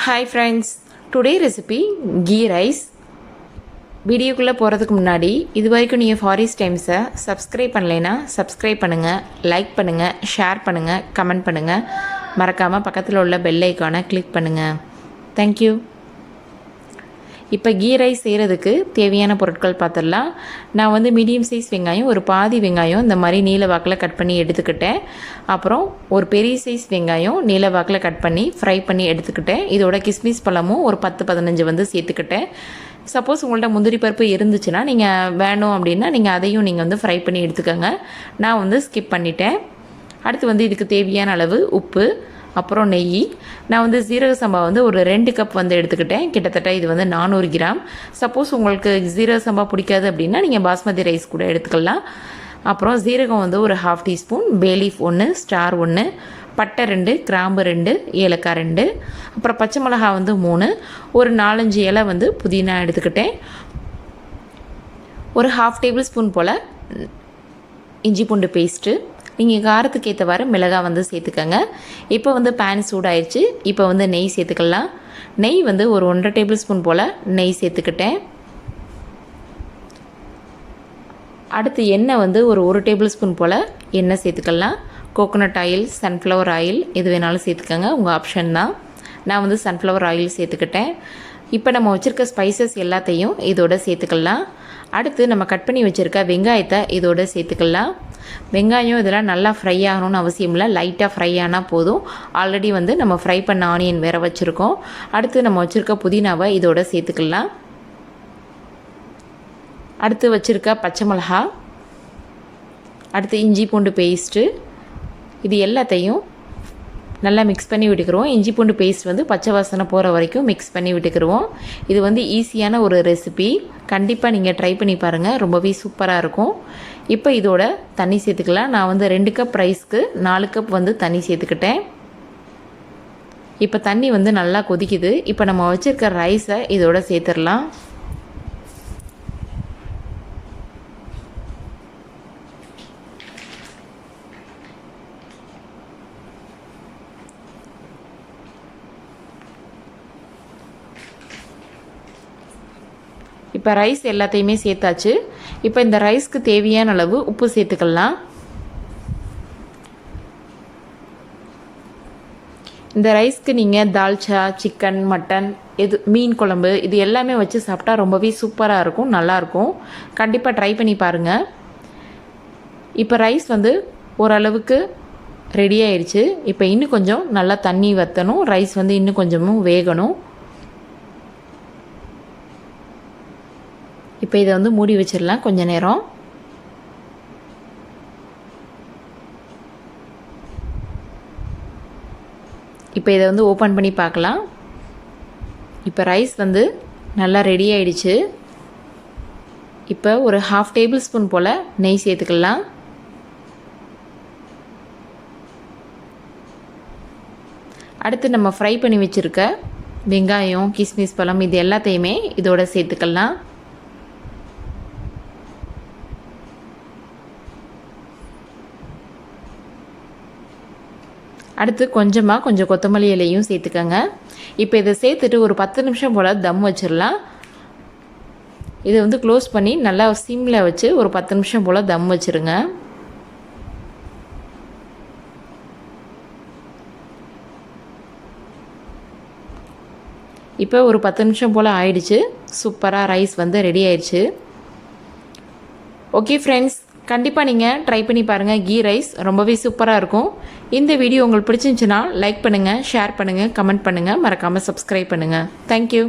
Hi friends, today recipe ghee rice. வீடியோக்குள்ளே போகிறதுக்கு முன்னாடி இது வரைக்கும் நீங்கள் ஃபாரிஸ்ட் டைம்ஸை சப்ஸ்கிரைப் பண்ணலைன்னா சப்ஸ்கிரைப் பண்ணுங்கள், லைக் பண்ணுங்கள், ஷேர் பண்ணுங்கள், கமெண்ட் பண்ணுங்கள். மறக்காமல் பக்கத்தில் உள்ள பெல் ஐக்கானை கிளிக் பண்ணுங்கள். தேங்க்யூ. இப்போ கீ ரைஸ் செய்கிறதுக்கு தேவையான பொருட்கள் பார்த்துடலாம். நான் மீடியம் சைஸ் வெங்காயம், ஒரு பாதி வெங்காயம் இந்த மாதிரி நீல வாக்கில் கட் பண்ணி எடுத்துக்கிட்டேன். அப்புறம் ஒரு பெரிய சைஸ் வெங்காயம் நீல வாக்கில் கட் பண்ணி ஃப்ரை பண்ணி எடுத்துக்கிட்டேன். இதோட கிஸ்மிஸ் பழமும் ஒரு 10-15 சேர்த்துக்கிட்டேன். சப்போஸ் உங்கள்கிட்ட முந்திரி பருப்பு இருந்துச்சுன்னா நீங்கள் வேணும் அப்படின்னா நீங்கள் அதையும் நீங்கள் ஃப்ரை பண்ணி எடுத்துக்கோங்க. நான் ஸ்கிப் பண்ணிட்டேன். அடுத்து இதுக்கு தேவையான அளவு உப்பு, அப்புறம் நெய். நான் ஜீரக சம்பா ஒரு 2 கப் எடுத்துக்கிட்டேன். கிட்டத்தட்ட இது 400 கிராம். சப்போஸ் உங்களுக்கு ஜீரக சம்பா பிடிக்காது அப்படின்னா நீங்கள் பாஸ்மதி ரைஸ் கூட எடுத்துக்கலாம். அப்புறம் ஜீரகம் ஒரு 1/2 டீஸ்பூன், பேலீஃப் 1, ஸ்டார் 1, பட்டை 2, கிராம்பு 2, ஏலக்காய் 2, அப்புறம் பச்சை மிளகா 3, ஒரு 4-5 இலை புதினா எடுத்துக்கிட்டேன். ஒரு 1/2 டேபிள் ஸ்பூன் போல் இஞ்சி பூண்டு பேஸ்ட்டு. நீங்கள் காரத்துக்கு ஏற்றவாறு மிளகாய் சேர்த்துக்கங்க. இப்போ பேன் சூடாயிடுச்சு. இப்போ நெய் சேர்த்துக்கலாம். நெய் ஒரு 1.5 டேபிள் ஸ்பூன் போல் நெய் சேர்த்துக்கிட்டேன். அடுத்து எண்ணெய் ஒரு 1 டேபிள் ஸ்பூன் போல் எண்ணெய் சேர்த்துக்கலாம். கோகோனட் ஆயில், சன்ஃப்ளவர் ஆயில் எது வேணாலும் சேர்த்துக்கங்க, உங்கள் ஆப்ஷன் தான். நான் சன்ஃப்ளவர் ஆயில் சேர்த்துக்கிட்டேன். இப்போ நம்ம வச்சுருக்க ஸ்பைசஸ் எல்லாத்தையும் இதோட சேர்த்துக்கலாம். அடுத்து நம்ம கட் பண்ணி வச்சுருக்க வெங்காயத்தை இதோட சேர்த்துக்கலாம். வெங்காயம் இதெல்லாம் நல்லா ஃப்ரை ஆகணும்னு அவசியம் இல்லை, லைட்டாக ஃப்ரை ஆனால் போதும். ஆல்ரெடி நம்ம ஃப்ரை பண்ண ஆனியன் வேறு வச்சுருக்கோம். அடுத்து நம்ம வச்சுருக்க புதினாவை இதோட சேர்த்துக்கலாம். அடுத்து வச்சுருக்க பச்சை மிளகா, அடுத்து இஞ்சி பூண்டு பேஸ்ட்டு, இது எல்லாத்தையும் நல்லா மிக்ஸ் பண்ணி விட்டுக்குருவோம். இஞ்சி பூண்டு பேஸ்ட் பச்சை வாசனை போகிற வரைக்கும் மிக்ஸ் பண்ணி விட்டுக்குருவோம். இது ஈஸியான ஒரு ரெசிபி, கண்டிப்பாக நீங்கள் ட்ரை பண்ணி பாருங்கள், ரொம்பவே சூப்பராக இருக்கும். இப்போ இதோட தண்ணி சேர்த்துக்கலாம். நான் 2 கப் ரைஸ்க்கு 4 கப் தண்ணி சேர்த்துக்கிட்டேன். இப்போ தண்ணி நல்லா கொதிக்குது. இப்போ நம்ம வச்சுருக்க ரைஸை இதோட சேர்த்துடலாம். இப்போ ரைஸ் எல்லாத்தையுமே சேர்த்தாச்சு. இப்போ இந்த ரைஸ்க்கு தேவையான அளவு உப்பு சேர்த்துக்கலாம். இந்த ரைஸ்க்கு நீங்கள் தால்ச்சா, சிக்கன், மட்டன், மீன் குழம்பு இது எல்லாமே வச்சு சாப்பிட்டா ரொம்பவே சூப்பராக இருக்கும், நல்லாயிருக்கும். கண்டிப்பாக ட்ரை பண்ணி பாருங்கள். இப்போ ரைஸ் ஓரளவுக்கு ரெடி ஆயிடுச்சு. இப்போ இன்னும் கொஞ்சம் நல்லா தண்ணி வற்றணும். ரைஸ் இன்னும் கொஞ்சமும் வேகணும். இப்போ இதை மூடி வச்சிடலாம் கொஞ்ச நேரம். இப்போ இதை ஓப்பன் பண்ணி பார்க்கலாம். இப்போ ரைஸ் நல்லா ரெடி ஆயிடுச்சு. இப்போ ஒரு 1/2 டேபிள் ஸ்பூன் போல் நெய் சேர்த்துக்கலாம். அடுத்து நம்ம ஃப்ரை பண்ணி வச்சுருக்க வெங்காயம், கிஸ்மிஸ் பழம் இது எல்லாத்தையுமே இதோட சேர்த்துக்கலாம். அடுத்து கொஞ்சம் கொத்தமல்லி இலையும் சேர்த்துக்கங்க. இப்போ இதை சேர்த்துட்டு ஒரு 10 நிமிஷம் போல் தம் வச்சிடலாம். இதை க்ளோஸ் பண்ணி நல்லா சிம்மில் வச்சு ஒரு 10 நிமிஷம் போல் தம் வச்சுருங்க. இப்போ ஒரு 10 நிமிஷம் போல் ஆயிடுச்சு. சூப்பராக ரைஸ் ரெடி ஆயிடுச்சு. ஓகே ஃப்ரெண்ட்ஸ், கண்டிப்பாக நீங்கள் ட்ரை பண்ணி பாருங்கள். கீ ரைஸ் ரொம்பவே சூப்பராக இருக்கும். இந்த வீடியோ உங்களுக்கு பிடிச்சிருந்துச்சுன்னா லைக் பண்ணுங்கள், ஷேர் பண்ணுங்கள், கமெண்ட் பண்ணுங்கள், மறக்காமல் சப்ஸ்கிரைப் பண்ணுங்கள். தேங்க்யூ.